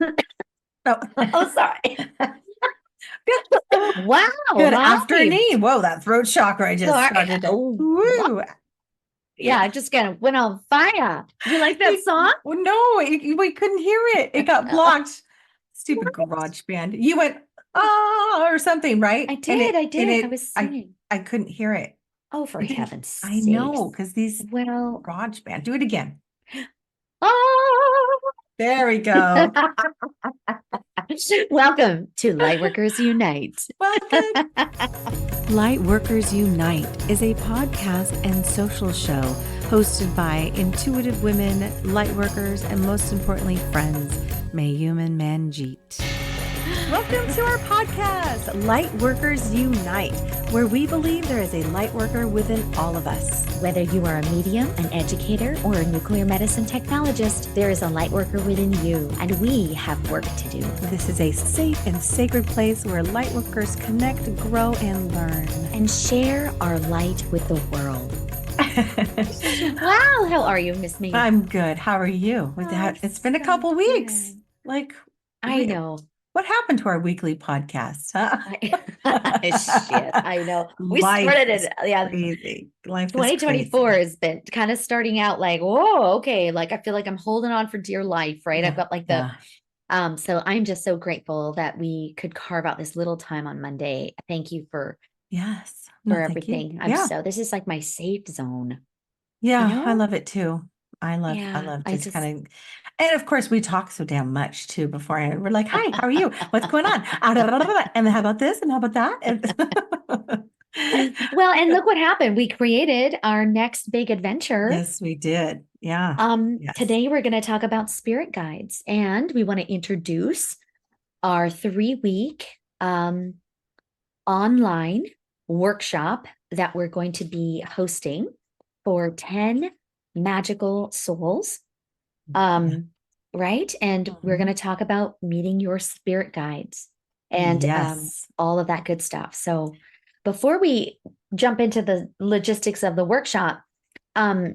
Oh, Oh, sorry. Wow, good hi. afternoon. Whoa, that throat chakra just Sorry. started to Oh, what? woo. Yeah, I just kind of went on fire. Do you like that song? No, we couldn't hear it. It got Uh, blocked. Stupid garage band. You went or something, I right? And did. it I and did. I it was I singing. I couldn't hear it. Oh, for It didn't. heaven's I know sakes. because these Well, garage band. Do it again. oh. There we go. Welcome to Lightworkers Unite. Welcome. Lightworkers Unite is a podcast and social show hosted by intuitive women, lightworkers, and most importantly, friends, Mayume and Manjeet. Welcome to our podcast, Lightworkers Unite, where we believe there is a lightworker within all of us. Whether you are a medium, an educator, or a nuclear medicine technologist, there is a lightworker within you, and we have work to do. This is a safe and sacred place where lightworkers connect, grow, and learn. And share our light with the world. Wow, how are you, Miss Me? I'm good. How are you? Oh, It's been a so couple weeks. good. Like, I know. what happened to our weekly podcast? Huh? Shit, I know. We Life started is it, yeah. crazy. Life is 2024 crazy. has been kind of starting out like, whoa, okay. Like I feel like I'm holding on for dear life, right? I've Yeah, got like the yeah. so I'm just so grateful that we could carve out this little time on Monday. Thank you Yes. for No, thank you. everything. Yeah. This is like my safe zone, you Yeah, I know? love it too. I Yeah, love I just just kind of, and of course we talk so damn much too beforehand. We're like, "Hi, how are you? What's going on? Ah, da, da, da, da, and how about this? And how about that?" well, and look what happened. We created our next big adventure. Yes, we did. Yeah. Yes. Today we're going to talk about spirit guides, and we want to introduce our 3 week online workshop that we're going to be hosting for 10 magical souls. Yeah. Um, right? And we're going Mhm. to talk about meeting your spirit guides and Yes. all of that good stuff. So before we jump into the logistics of the workshop, um,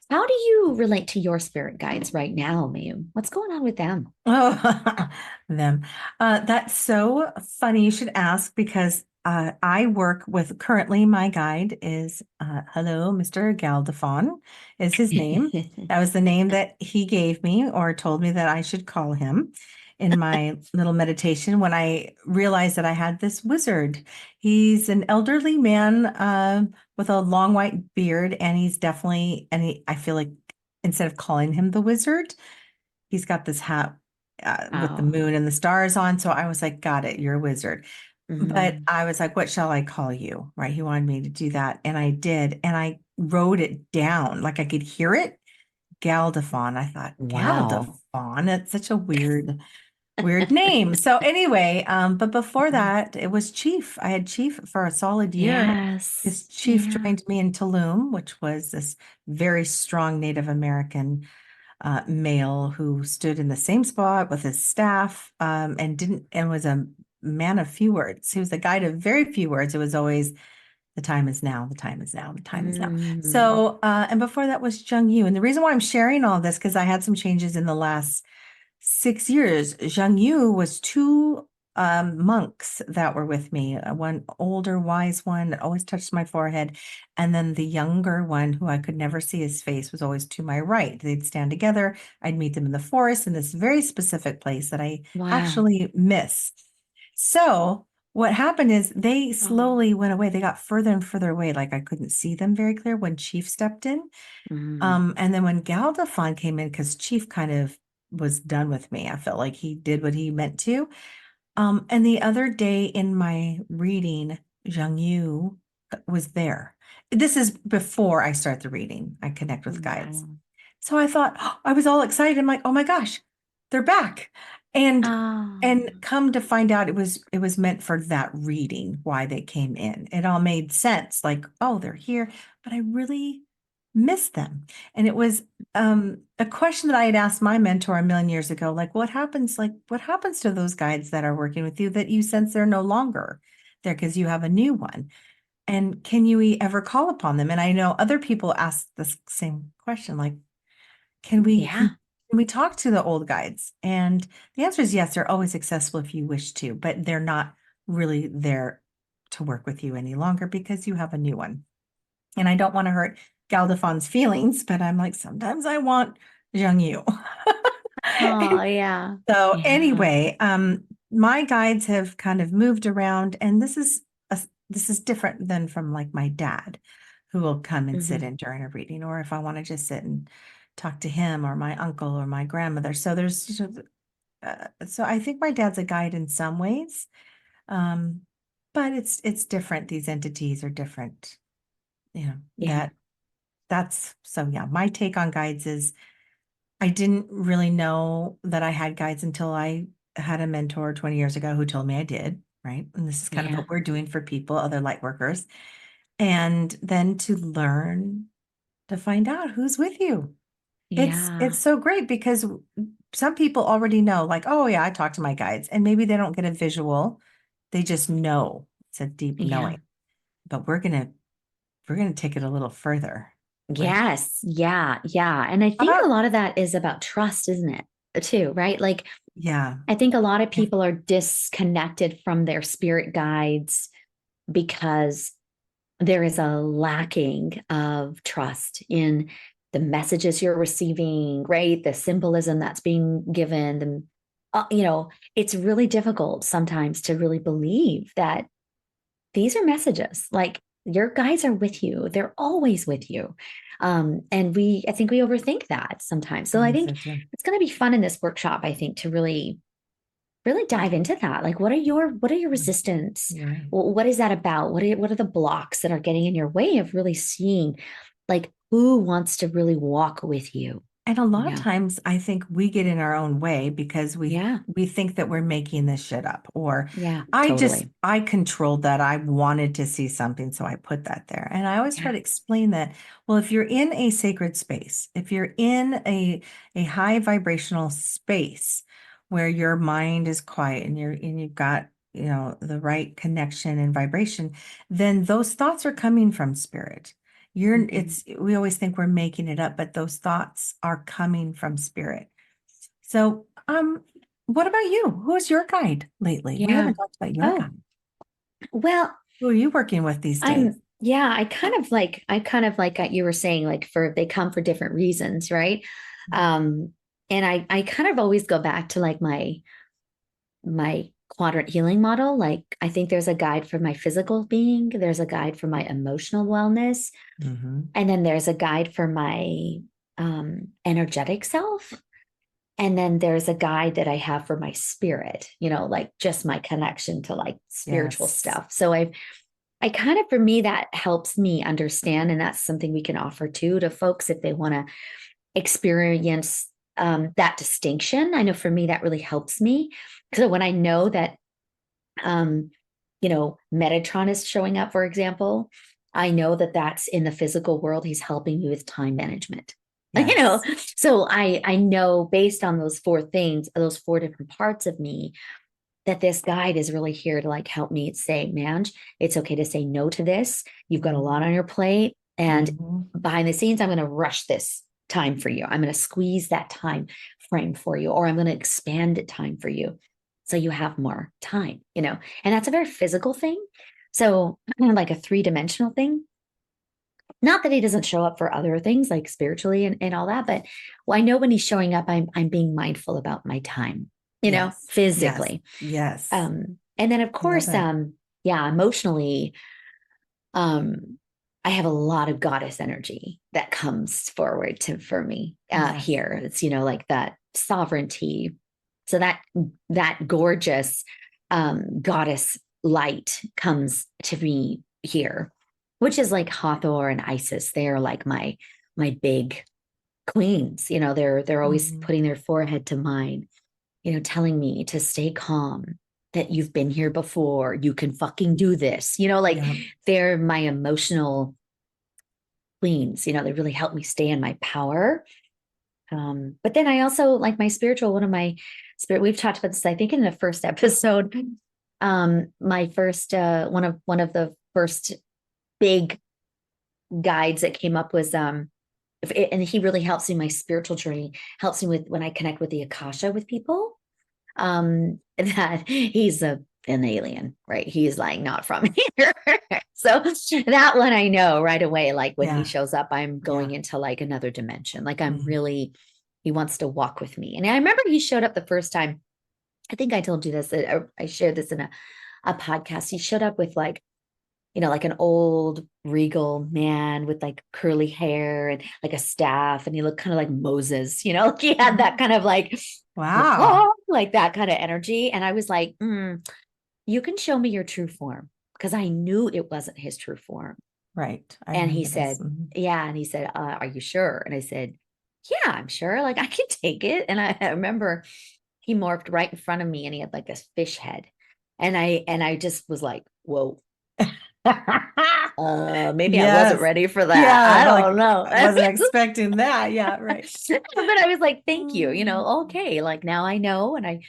how do you relate to your spirit guides right now, Mayum? What's going on with them? Oh, them. That's so funny you should ask because I work with currently my guide is hello, Mr. Galdafon is his name. That was the name that he gave me or told me that I should call him in my little meditation when I realized that I had this wizard. He's an elderly man with a long white beard, and he's definitely, I feel like instead of calling him the wizard, he's got this hat with the Oh, moon and the stars on. So I was like, got it, you're a wizard. But mm, I was like, what shall I call you? Right. He wanted me to do that. And I did. And I wrote it down like I could hear it. Galdafon. I thought, wow. Galdafon. That's such a weird name. So anyway, but before that, it was Chief. I had Chief for a solid year. Yes. His chief Yeah. joined me in Tulum, which was this very strong Native American male who stood in the same spot with his staff and didn't and was a man of few words. He was a guy to very few words. It was always the time is now, the time is now, the time is now. Mm. So and before that was Jung Yu. And the reason why I'm sharing all this because I had some changes in the last 6 years. Zhang Yu was two monks that were with me, one older, wise one that always touched my forehead. And then the younger one, who I could never see his face, was always to my right. They'd stand together. I'd meet them in the forest in this very specific place that I Wow. actually miss. So what happened is they Oh. slowly went away. They got further and further away. Like I couldn't see them very clear when Chief stepped in. Mm. And then when Galdafon came in, because Chief kind of was done with me, I felt like he did what he meant to. And the other day in my reading, Zhang Yu was there. This is before I start the reading. I connect with guides. Wow. So I thought, I was all excited. I'm like, oh my gosh, they're back. And Oh. and come to find out it was meant for that reading, why they came in. It all made sense. Like, oh, they're here, but I really miss them. And it was a question that I had asked my mentor a million years ago, what happens to those guides that are working with you that you sense they're no longer there because you have a new one? And can you ever call upon them? And I know other people ask this same question, like, can we Yeah. we talk to the old guides, and the answer is yes, they're always accessible if you wish to, but they're not really there to work with you any longer because you have a new one. And I don't want to hurt Galdafon's feelings, but I'm like, sometimes I want Zhang Yu. Oh, yeah. So Yeah. anyway, my guides have kind of moved around, and this is different than from like my dad, who will come and sit Hmm. in during a reading, or if I want to just sit and talk to him, or my uncle, or my grandmother. So so I think my dad's a guide in some ways, um, but it's different. These entities are different. You know, Yeah. that's so yeah. My take on guides is I didn't really know that I had guides until I had a mentor 20 years ago who told me I did, right? And this is kind of Yeah. what we're doing for people, other light workers. And then to learn to find out who's with you. It's Yeah. so great because some people already know, like, oh yeah, I talk to my guides, and maybe they don't get a visual. They just know. It's a deep Yeah. knowing. But we're gonna take it a little further. We're Yes. Yeah. Yeah. And I how think a about lot of that is about trust, isn't it? Too, right? Like, yeah. I think a lot of Yeah. people are disconnected from their spirit guides because there is a lacking of trust in the messages you're receiving, right? The symbolism that's being given. It's really difficult sometimes to really believe that these are messages. Like your guides are with you, they're always with you. I think we overthink that sometimes. I So I think think so too. it's going to be fun in this workshop, I think, to really dive into that. Like, what are your Mm, resistance? you're right. What is that about? What are the blocks that are getting in your way of really seeing, like, who wants to really walk with you? And a lot of Yeah, times I think we get in our own way because yeah, we think that we're making this shit up, or yeah, totally. I controlled that. I wanted to see something, so I put that there. And I always try Yeah, to explain that, well, if you're in a sacred space, if you're in a high vibrational space where your mind is quiet and you've got, you know, the right connection and vibration, then those thoughts are coming from spirit. mhm. It's we always think we're making it up, but those thoughts are coming from spirit. So, what about you? Who's your guide lately? We Yeah. haven't talked about your Oh, guide. well, Who are you working with these days? yeah, I kind of like you were saying, like they come for different reasons, right? Um, and I kind of always go back to like my quadrant healing model. Like I think there's a guide for my physical being, there's a guide for my emotional wellness, Mm-hmm. and then there's a guide for my energetic self. And then there's a guide that I have for my spirit, like just my connection to like spiritual Yes. stuff. So I kind of, for me, that helps me understand. And that's something we can offer too to folks if they want to experience that distinction. I know for me, that really helps me. So when I know that, um, Metatron is showing up, for example, I know that that's in the physical world. He's helping me with time management. You know, Yes. so I know based on those four things, those four different parts of me, that this guide is really here to like help me say, man, it's okay to say no to this. You've got a lot on your plate. And Mm-hmm. behind the scenes, I'm going to rush this time for you. I'm going to squeeze that time frame for you, or I'm going to expand the time for you so you have more time. And that's a very physical thing. So, kind of like a three-dimensional thing. Not that he doesn't show up for other things like spiritually and all that, but well, I know when he's showing up, I'm being mindful about my time, Yes. Yes. physically. Yes. And then of I love course, it. yeah, emotionally, um, I have a lot of goddess energy that comes forward for me Yes. here. It's, like that sovereignty. So that gorgeous goddess light comes to me here, which is like Hathor and Isis. They're like my big queens. They're always Mm-hmm. putting their forehead to mine, telling me to stay calm, that you've been here before, you can fucking do this. Like Yeah. they're my emotional queens. They really help me stay in my power. But then I also like my spiritual, one of my spirit, we've talked about this, I think in the first episode. My first one of the first big guides that came up was and he really helps me, my spiritual journey helps me with when I connect with the Akasha with people, that he's an alien, right? He's like not from here. So that one I know right away, like when he Yeah. shows up, I'm going Yeah. into like another dimension. Like I'm Mhm. really, he wants to walk with me. And I remember he showed up the first time. I think I told you this, I shared this in a podcast. He showed up with like, like an old regal man with like curly hair and like a staff, and he looked kind of like Moses, like he had that Mhm. kind of like, Wow. oh, like that kind of energy. And I was like, you can show me your true form, because I knew it wasn't his true form. Right. I And he remember this. said, yeah. And he said, are you sure? And I said, yeah, I'm sure. Like I can take it. And I remember he morphed right in front of me, and he had like a fish head. And I just was like, whoa, maybe I wasn't Yes. ready for that. I Yeah. Like don't know. I wasn't expecting that. Yeah. Right. But I was like, thank you. Mm. Okay, like now I know and I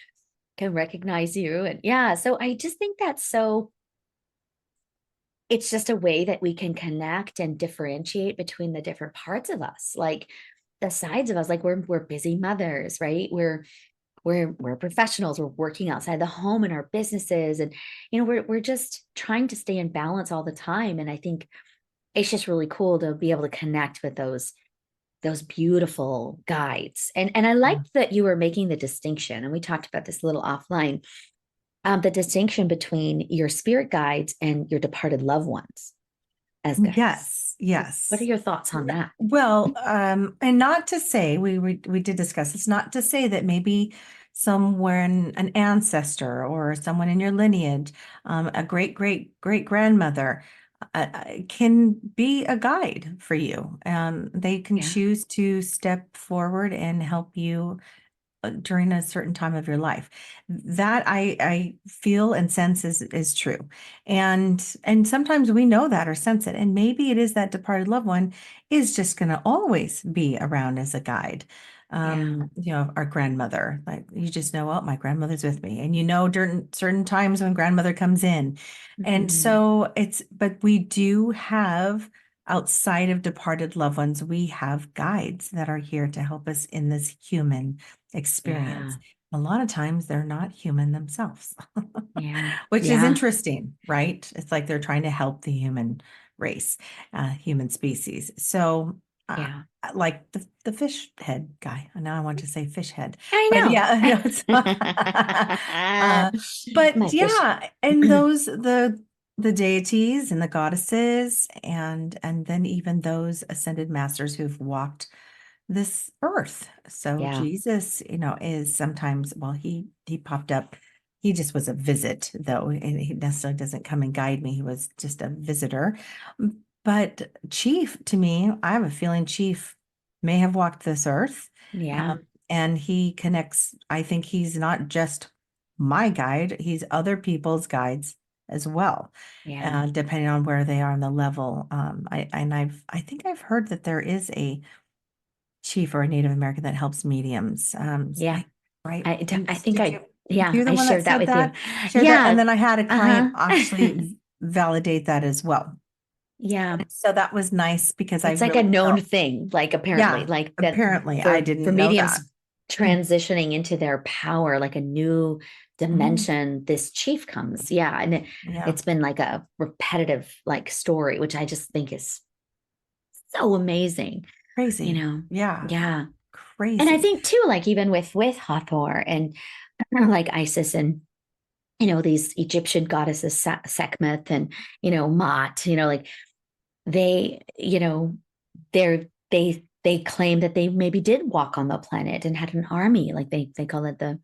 can recognize you. And yeah, so I just think that's so, it's just a way that we can connect and differentiate between the different parts of us, like the sides of us. Like we're busy mothers, right? We're professionals. We're working outside the home in our businesses, and we're just trying to stay in balance all the time. And I think it's just really cool to be able to connect with those beautiful guides. And I Yeah. liked that you were making the distinction, and we talked about this a little offline, the distinction between your spirit guides and your departed loved ones as guides. Yes. What are Yes. your thoughts on that? Well, and not to say we did discuss it's not to say that maybe someone, an ancestor or someone in your lineage, a great grandmother, can be a guide for you. They can Yeah, choose to step forward and help you during a certain time of your life. That I feel and sense is true. And sometimes we know that or sense it. And maybe it is that departed loved one is just going to always be around as a guide. yeah, Our grandmother, like you just know, oh, my grandmother's with me. And during certain times when grandmother comes in. And mhm, so but we do have outside of departed loved ones, we have guides that are here to help us in this human experience. yeah, A lot of times they're not human themselves, yeah, which is yeah, interesting, right? It's like they're trying to help the human race, human species. So, yeah. like the fish head guy. Now I want to say fish head, I but know. yeah, no, it's uh, but My fish. yeah, and the deities and the goddesses, and then even those ascended masters who've walked this earth. So Yeah, Jesus, is sometimes, well, he popped up. He just was a visit, though, and he necessarily doesn't come and guide me. He was just a visitor. But Chief, to me, I have a feeling Chief may have walked this earth, yeah, and he connects. I think he's not just my guide; he's other people's guides as well, yeah, depending on where they are on the level. I think I've heard that there is a chief or a Native American that helps mediums. yeah. Right. I think yeah, You're the I one that shared that said with you. that? Shared that. And Yeah. then I had a client Uh-huh. actually validate that as well. Yeah. So that was nice because I It's like a really known felt, thing, like apparently, yeah, like that apparently I for didn't know mediums that. transitioning into their power, like a new Mhm. dimension, this chief comes. Yeah. And Yeah. it's been like a repetitive like story, which I just think is so amazing, you Crazy. know. Yeah. Yeah. And I Crazy. think too, like even with Hathor and like Isis and these Egyptian goddesses, Sekhmet and Mot, like they, they claim that they maybe did walk on the planet and had an army, like they call it the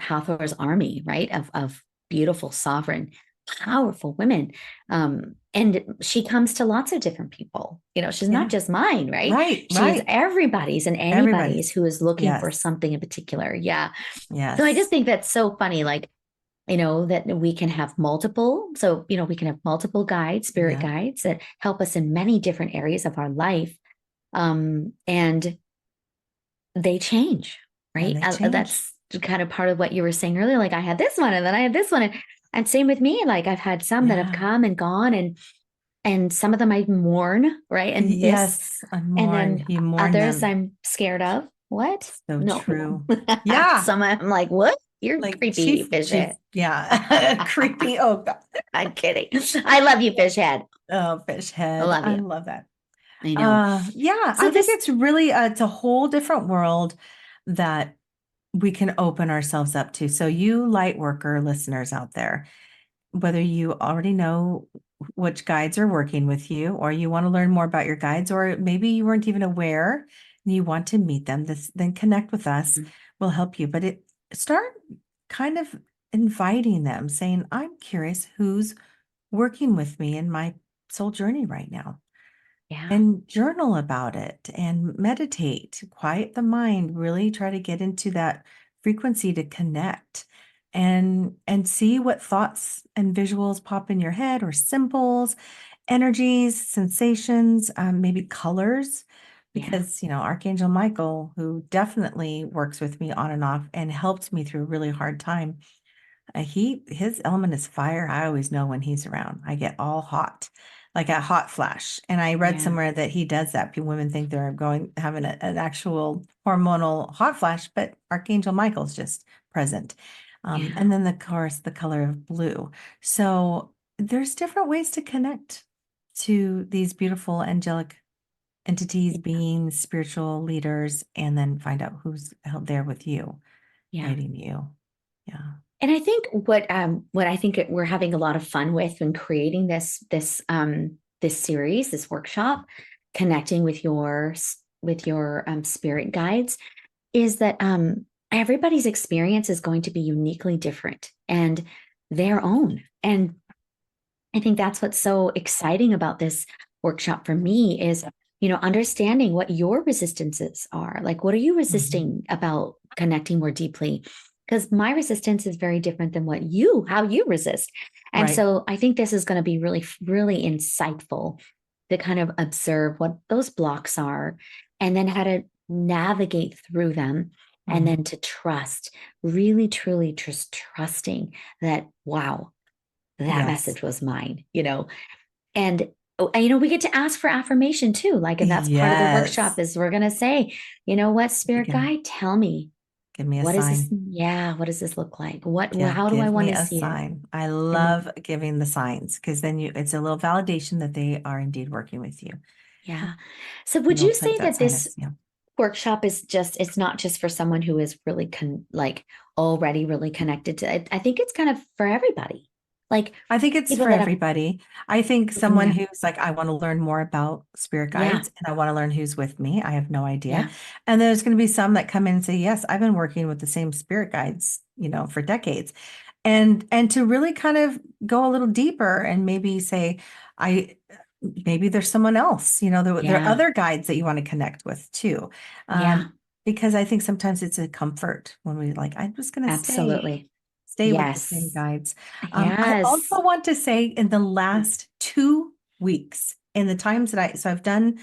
Hathor's army, right? Of beautiful, sovereign, powerful women. And she comes to lots of different people. She's not Yeah. just mine, right? Right. She's Right. everybody's and anybody's Everybody's. who is looking for Yes. something in particular. Yeah. So I just Yes. think that's so funny. Like, that we can have multiple. So, we can have multiple guides, spirit Yeah. guides that help us in many different areas of our life. And they change, And right? they change. That's kind of part of what you were saying earlier. Like I had this one and then I had this one. And same with me. Like I've had some that have Yeah. come and gone. And and some of them I mourn, right, and miss, Yes, I and mourn. then You mourn others them. I'm scared of. What? So No. true. Yeah. Some I'm like, what? You're Like creepy, fish chief, head. yeah. Creepy. Oh God. I'm kidding. I love you, fish head. Oh, fish I head. love I you. love that. I know. Yeah, So I think this, it's really it's a whole different world that we can open ourselves up to. So you light worker listeners out there, whether you already know which guides are working with you, or you want to learn more about your guides, or maybe you weren't even aware and you want to meet them, then connect with us. We'll help you. But start kind of inviting them, saying, I'm curious who's working with me in my soul journey right now, yeah, and journal about it and meditate, quiet the mind, really try to get into that frequency to connect and see what thoughts and visuals pop in your head, or symbols, energies, sensations, maybe colors. yeah, Because, Archangel Michael, who definitely works with me on and off and helped me through a really hard time, his element is fire. I always know when he's around. I get all hot, like a hot flash. And I read yeah, somewhere that he does that. Women think they're having an actual hormonal hot flash, but Archangel Michael's just present. yeah, And then of course the color of blue. So there's different ways to connect to these beautiful angelic entities, beings, spiritual leaders, and then find out who's out there with you, yeah. guiding you. Yeah. And I think what I think we're having a lot of fun with when creating this series, this workshop, connecting with your spirit guides, is that everybody's experience is going to be uniquely different and their own. And I think that's what's so exciting about this workshop for me is, understanding what your resistances are. Like, what are you Mhm. resisting about connecting more deeply? Because my resistance is very different than how you resist. And Right. so I think this is going to be really, really insightful to kind of observe what those blocks are and then how to navigate through them. And Mhm. then to trust, really, truly just trusting that, wow, that Yes. message was mine. And we get to ask for affirmation too. Like, and that's part of the workshop Yes. is we're going to say, you know what, You spirit can guide, tell me, give me a what is this? sign. Yeah. What does this look like? Yeah, How do I give want me to a see it? sign. I And then, love giving the signs because then it's a little validation that they are indeed working with you. yeah. So And would they'll you put say that that sign this as, yeah. workshop it's not just for someone who is really like already really connected to it. I think it's kind of for everybody. Like I think it's people for that have everybody. I think looking someone at, who's like, I want to learn more about spirit yeah, guides and I want to learn who's with me. I have no idea. yeah, And there's going to be some that come in and say, yes, I've been working with the same spirit guides, for decades. And to really kind of go a little deeper and maybe say, I maybe there's someone else, there are yeah, other guides that you want to connect with too. yeah, Because I think sometimes it's a comfort when we like, I'm just going to absolutely. stay with the same Yes. guides. I Yes. also want to say in the last 2 weeks, in the times so I've done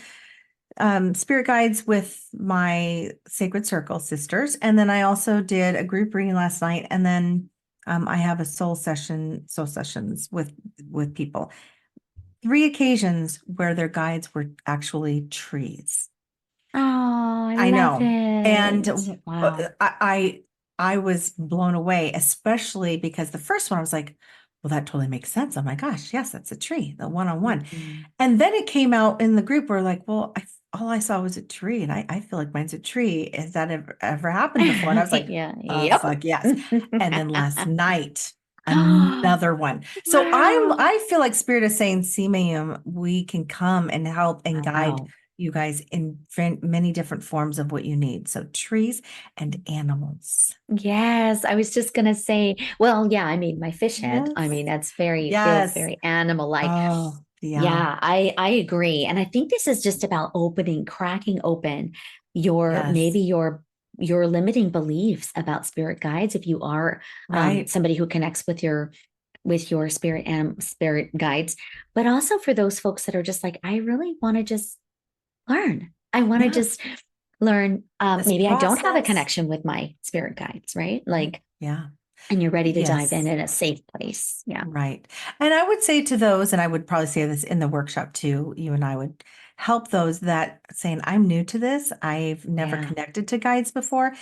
spirit guides with my sacred circle sisters, and then I also did a group reading last night, and then I have a soul sessions with people. 3 occasions where their guides were actually trees. Oh, I I love know. And it. Wow. I was blown away, especially because the first one I was like, well, that totally makes sense. Oh my gosh, yes, that's a tree, the one-on-one. Mhm. And then it came out in the group where like, well, all I saw was a tree, and I feel like mine's a tree. Has that ever happened before? And I was like, Yeah. oh Yep. fuck yes. And then last night, another one. So Wow. I feel like Spirit is saying, see, Mayum, we can come and help and guide Wow. you guys in many different forms of what you need. So trees and animals. Yes, I was just gonna say, well, yeah, I mean, my fish head. I Yes. mean, feels Yes. very animal-like. Oh, yeah. Yeah, I agree. And I think this is just about cracking open maybe Yes. your limiting beliefs about spirit guides if you are Right. somebody who connects with your spirit guides, but also for those folks that are just like, I really want to just learn. I want to Yeah. just learn. This Maybe I don't have a process. connection with my spirit guides, right? Right. Like, Yeah. And you're ready to dive Yes. in a safe place. Yeah. Right. And I would say to those, and I would probably say this in the workshop too, you and I would help those that saying, I'm new to this. I've never Yeah. connected to guides before.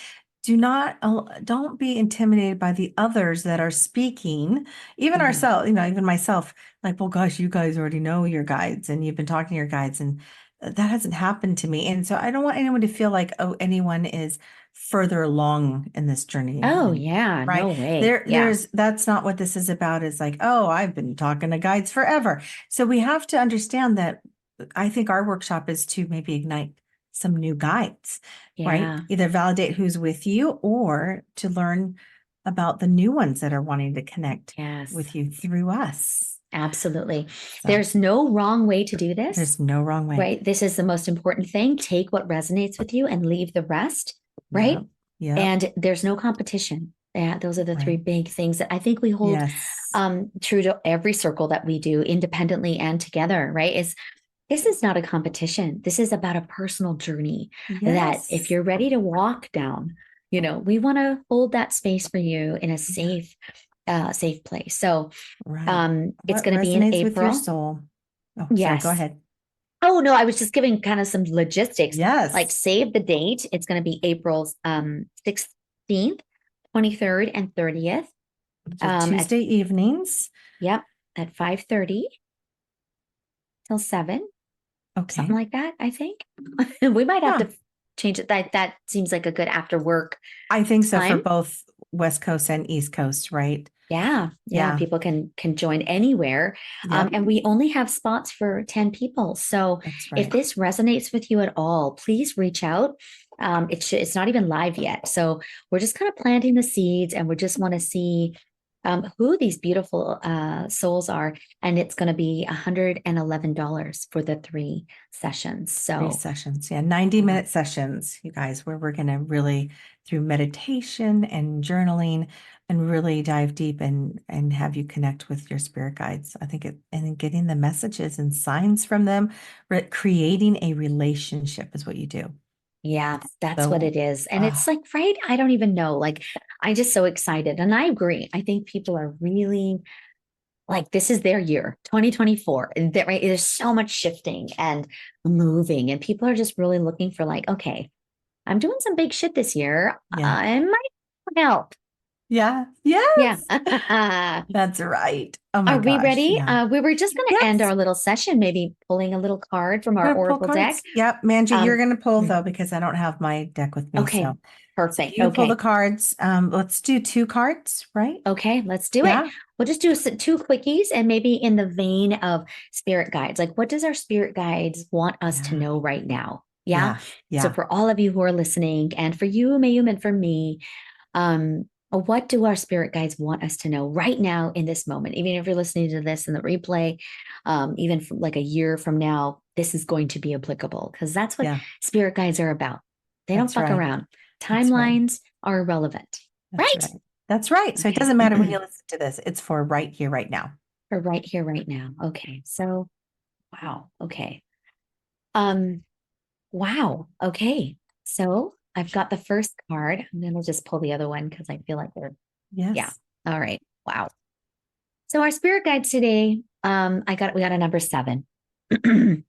Don't be intimidated by the others that are speaking, even Mhm. ourselves, even myself, like, well, gosh, you guys already know your guides and you've been talking to your guides, and that hasn't happened to me. And so I don't want anyone to feel like, oh, anyone is further along in this journey Oh, than yeah. right. No way. Yeah. That's not what this is about. Is like, oh, I've been talking to guides forever. So we have to understand that I think our workshop is to maybe ignite some new guides, right? Yeah. Either validate who's with you or to learn about the new ones that are wanting to connect Yes. with you through us. Absolutely. So There's no wrong way to do this, there's no wrong way. right? This is the most important thing. Take what resonates with you and leave the rest, Yeah. right? Yep. And there's no competition. Yeah, those are the three Right. big things that I think we hold Yes. true to every circle that we do independently and together, right? Is this is not a competition. This is about a personal journey that if Yes. you're ready to walk down, we want to hold that space for you in a Yeah. safe place. So Right. it's What going to be in resonates with your April. soul? Oh, sorry. Go Yes. ahead. Oh no, I was just giving kind of some logistics. Like Yes. save the date. It's going to be April 16th, 23rd, and 30th. So At Tuesday evenings. Yep, at 5:30 till 7, something Okay. like that, I think. We might have Yeah. to change it. That seems like a good after work I think so for time. both West Coast and East Coast, right? Yeah, yeah, Yeah. people can join anywhere. Yep. And we only have spots for 10 people. So That's if right. this resonates with you at all, please reach out. It's not even live yet. So we're just kind of planting the seeds and we just want to see who these beautiful souls are. And it's going to be $111 for the 3 sessions. Three So sessions. Yeah. yeah, 90-minute sessions, you guys, where we're going to really, through meditation and journaling, and really dive deep and have you connect with your spirit guides. I think and then getting the messages and signs from them, creating a relationship is what you do. yeah, that's what So, it is. And it's ah, like, right? I don't even know. Like, I'm just so excited. And I agree. I think people are really like, this is their year, 2024. And that, right? There's so much shifting and moving. And people are just really looking for, like, okay, I'm doing some big shit this year. yeah. I might help. Yeah. Yeah. Yes. That's right. Oh my Are we gosh. ready? Yeah. We were just going to end Yes. our little session, maybe pulling a little card from We're our gonna pull Oracle deck. cards. Yep. Manji, you're Um, gonna pull though, because I don't have my deck with me. okay, So perfect. you pull the Okay. cards. Let's do two cards, right? Okay, let's do it. Yeah. We'll just do two quickies and maybe in the vein of spirit guides. Like, what does our spirit guides want us to Yeah. know right now? Yeah. Yeah. So, Yeah. for all of you who are listening, and for you, Mayume, and for me, what do our spirit guides want us to know right now in this moment? Even if you're listening to this in the replay, even from like a year from now, this is going to be applicable because that's what Yeah. spirit guides are about. They don't That's fuck right. around. That's right. Timelines are irrelevant, That's right? right. That's right. So it Okay. doesn't matter when you listen to this. It's for right here, right now. For right here, right now. Okay. So, wow. Okay. Um, wow. Okay. So I've got the first card. And then we'll just pull the other one because I feel like yeah. Yes. All right. Wow. So our spirit guides today, we got a number 7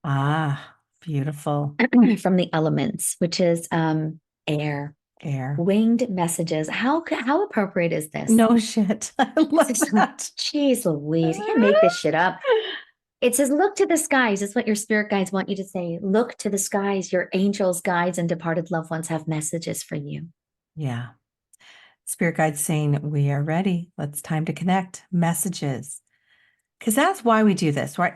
Ah, beautiful from the elements, which is air, air. winged messages. How appropriate is this? No shit. I love that. Jeez Louise, you can't make this shit up. It says, look to the skies. It's what your spirit guides want you to say. Look to the skies. Your angels, guides, and departed loved ones have messages for you. Yeah. Spirit guides saying, we are ready. Let's time to connect. Messages. Because that's why we do this, right?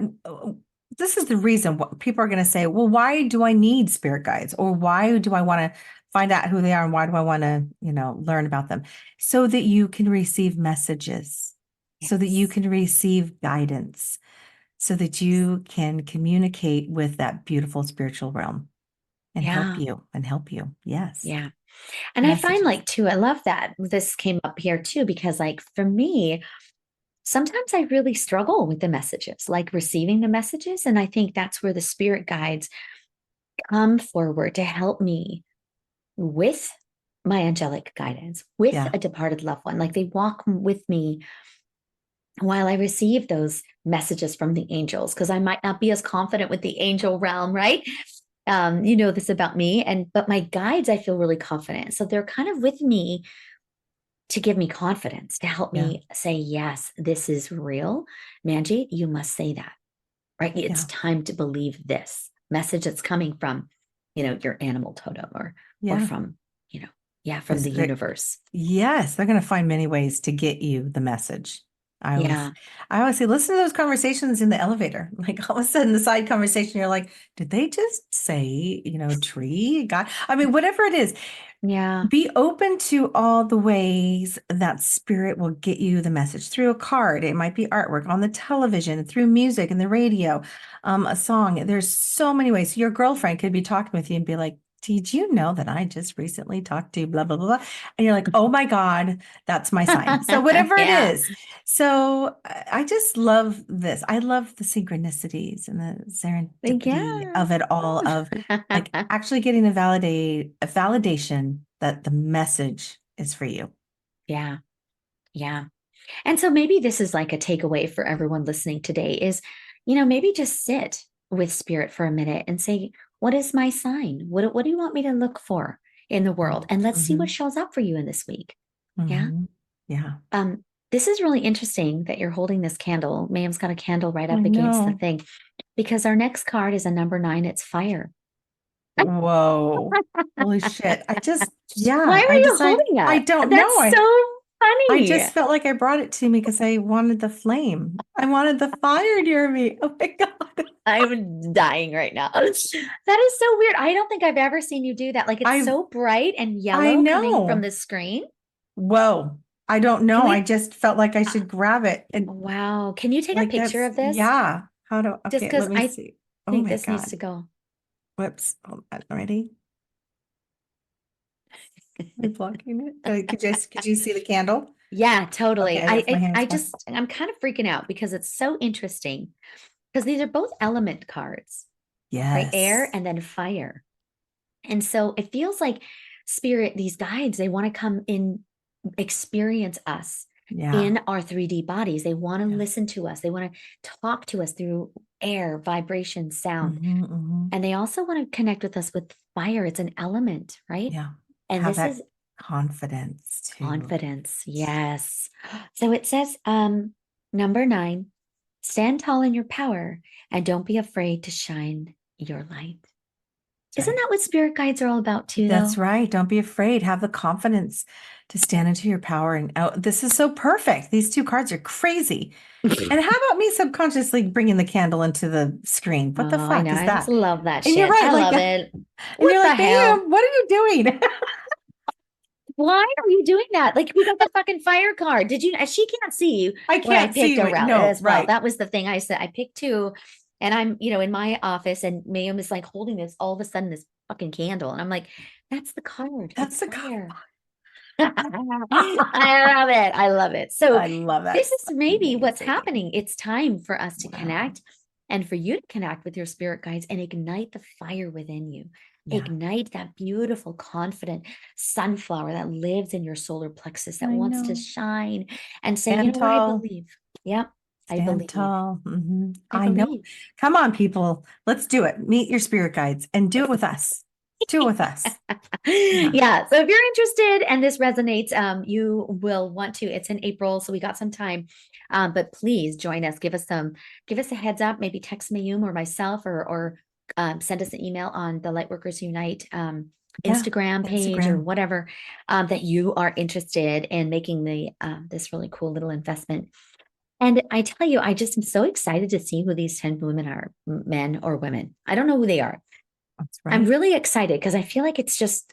This is the reason what people are going to say, well, why do I need spirit guides? Or why do I want to find out who they are and why do I want to, learn about them? So that you can receive messages, so that you Yes. can receive guidance, so that you can communicate with that beautiful spiritual realm and help Yeah. you and help you. Yes. Yeah. And I find Messages. like too, I love that this came up here too, because like for me, sometimes I really struggle with the messages, like receiving the messages. And I think that's where the spirit guides come forward to help me with my angelic guidance with Yeah. a departed loved one. Like they walk with me while I receive those messages from the angels, because I might not be as confident with the angel realm, right? You know this about me, and but my guides, I feel really confident. So they're kind of with me to give me confidence, to help Yeah. me say, yes, this is real. Manjeet, you must say that, right? It's Yeah. time to believe this message that's coming from, your animal totem or Yeah. from, you know, yeah, from Because the universe. yes, they're going to find many ways to get you the message. I always, Yeah. I always say, listen to those conversations in the elevator. Like all of a sudden, the side conversation, you're like, did they just say, tree, guy? I mean, whatever it is, Yeah. be open to all the ways that spirit will get you the message through a card. It might be artwork on the television, through music and the radio, a song. There's so many ways. Your girlfriend could be talking with you and be like, did you know that I just recently talked to blah, blah, blah, blah? And you're like, oh my God, that's my sign. So whatever it Yeah. is. So I just love this. I love the synchronicities and the serendipity Yeah. of it all, of like actually getting a validation that the message is for you. Yeah. Yeah. And so maybe this is like a takeaway for everyone listening today is, maybe just sit with spirit for a minute and say, what is my sign? What do you want me to look for in the world? And let's see what Mm-hmm. shows up for you in this week. Yeah. Mm-hmm. Yeah. This is really interesting that you're holding this candle. Ma'am's got a candle right I up against the know. thing because our next card is a number 9. It's fire. Whoa. Holy shit. Why Yeah, were I you decided, holding I that? don't know. That's so I funny. just felt like I brought it to me because I wanted the flame. I wanted the fire near me. Oh my God. I'm dying right now. That is so weird. I don't think I've ever seen you do that. Like it's I so bright and I yellow coming from know. the screen. Whoa. I don't Can know. I we? just felt like I uh, should grab it. And wow. Can you take a like picture that's, of this? yeah. Just Okay, because let me I see. Oh think my this needs God. to go. Whoops. Hold on. Ready? Are you blocking it? Could you see the candle? Yeah, Okay, totally. I guess my hand's fine. I'm kind of freaking out because it's so interesting because these are both element cards, right? Air Yes. and then fire. And so it feels like spirit, these guides, they want to come in, experience us Yeah. in our 3D bodies. They want to Yeah. listen to us. They want to talk to us through air, vibration, sound. Hmm. Hmm. And they also want to connect with us with fire. It's an element, right? Yeah. And Have this that is confidence too. confidence. Yes. So it says, number 9, stand tall in your power and don't be afraid to shine your light. That's Isn't right. that what spirit guides are all about too, That's though? right. Don't be afraid. Have the confidence to stand into your power. And oh, this is so perfect. These two cards are crazy. And how about me subconsciously bringing the candle into the screen? What the Oh, I fuck know. is I just that? love that And you're shit. right, I like love that. it. And What you're the like, hell? ma'am, what are you doing? Why are you doing that? Like we got the fucking fire card. Did you? She can't see you I what I can't picked see you. around No, as well. right. That was the thing I said. I picked two, and I'm, in my office, and Mayum is like holding this. All of a sudden, this fucking candle, and I'm like, "That's the card. It's That's the fire." I love it. I love it. So I love that. this It's is maybe what's amazing. happening. It's time for us to Wow. connect and for you to connect with your spirit guides and ignite the fire within you. Yeah. Ignite that beautiful, confident sunflower that lives in your solar plexus that I wants to know. shine and say, you Stand know what, I tall. believe. Yep, I Stand believe. tall. Hmm. I I know. believe. Come on, people. Let's do it. Meet your spirit guides and do it with us. Do it with us. Yeah. Yeah. So if you're interested and this resonates, you will want to. It's in April, so we got some time. But please join us. Give us a heads up. Maybe text Mayum or myself, or send us an email on the Lightworkers Unite Yeah. Instagram page or Instagram. whatever, that you are interested in making the this really cool little investment. And I tell you, I just am so excited to see who these 10 women are, men or women. I don't know who they are. That's I'm right. really excited because I feel like it's just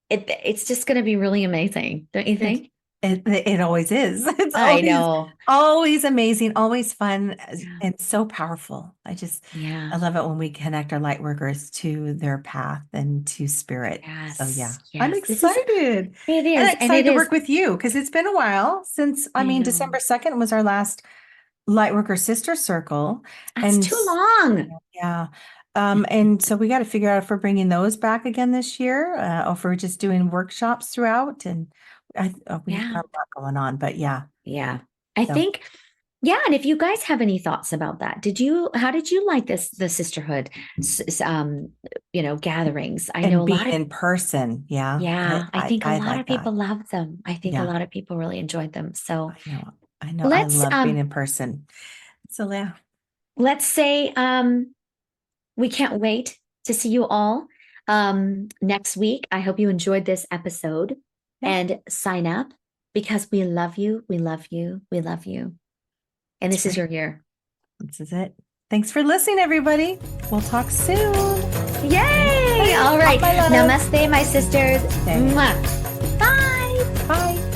going to be really amazing, don't you It, think? it always is. It's I know. always amazing, always fun, Yeah. and so powerful. I Yeah. love it when we connect our light workers to their path and to spirit. So yeah, Yes. I'm Yes. excited It and is. And excited it to is. work with you because it's been a while since, I I mean, know. December 2nd was our last Lightworker Sister Circle. That's And too long. yeah, And so we got to figure out if we're bringing those back again this year, or if we're just doing workshops throughout. And we've Yeah. got a lot going on, but yeah. Yeah. I So, think, yeah. And if you guys have any thoughts about that, how did you like the sisterhood, gatherings? I know and a being lot of, in person, yeah, yeah, I think a I lot like of that. people love them. I think a Yeah, lot of people really enjoyed them. So I know, I know. I let's, love being um, in person. So yeah, let's say, we can't wait to see you all next week. I hope you enjoyed this episode yeah, and sign up because we love you. We love you. We love you. And that's this is right. your year. This is it. Thanks for listening, everybody. We'll talk soon. Yay! Bye. All All right. my love. Namaste, my sisters. Okay. Mwah. Bye. Bye.